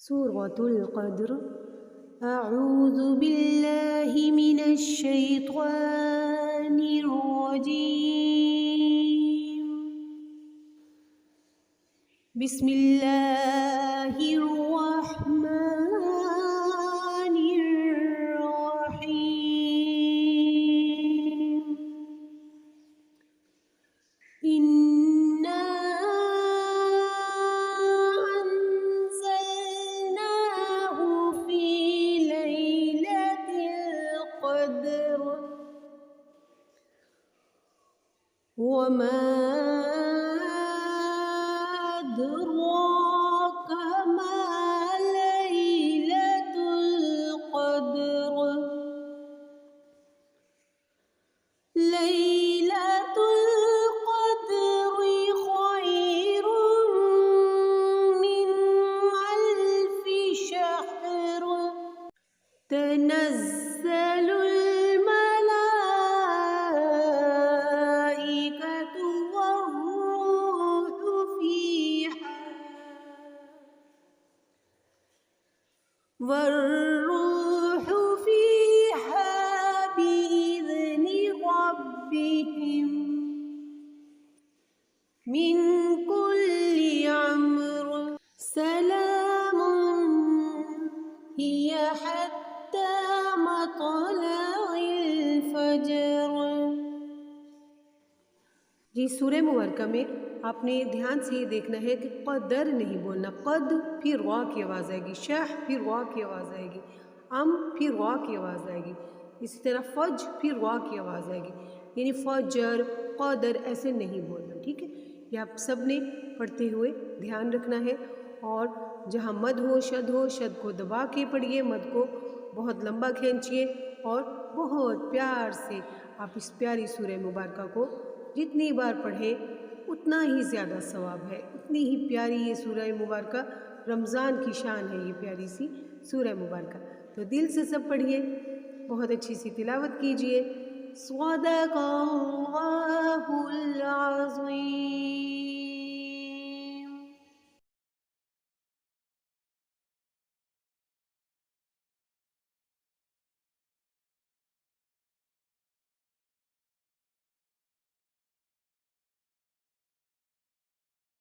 सूरतुल क़द्र। अऊज़ु बिल्लाहि मिनश शैत्वानिर रजीम। बिस्मिल्लाहिर रहमानिर रहीम। इन्ना अंज़लनाहु फ़ी लैलतिल क़द्र वमा अदराका मा लैलतुल क़द्र। लैलतुल क़द्रि ख़ैरुम मिन अल्फ़ि शहर। तनज़्ज़लुल मलाइकतु वर्रूहु फ़ीहा बिइज़्नि रब्बिहिम मिन कुल्लि अम्र। सलामुन हिय हत्ता मत्लइल फ़ज्र। जी, सूरह मुबारका में आपने ध्यान से ये देखना है कि क़दर नहीं बोलना। क़द फिर वा की आवाज़ आएगी, शह फिर वा की आवाज़ आएगी, फिर वा की आवाज़ आएगी। इसी तरह फ़ज फिर वा की आवाज़ आएगी, यानी फ़जर क़दर ऐसे नहीं बोलना। ठीक है, ये आप सब ने पढ़ते हुए ध्यान रखना है। और जहाँ मद हो, शद को दबा के पढ़िए, मद को बहुत लंबा खींचिए और बहुत प्यार से आप इस प्यारी सूरह मुबारका को जितनी बार पढ़ें उतना ही ज़्यादा सवाब है। उतनी ही प्यारी ये सूरह मुबारका, रमज़ान की शान है ये प्यारी सी सूरह मुबारका। तो दिल से सब पढ़िए, बहुत अच्छी सी तिलावत कीजिए। सदक़ल्लाहुल अज़ीम।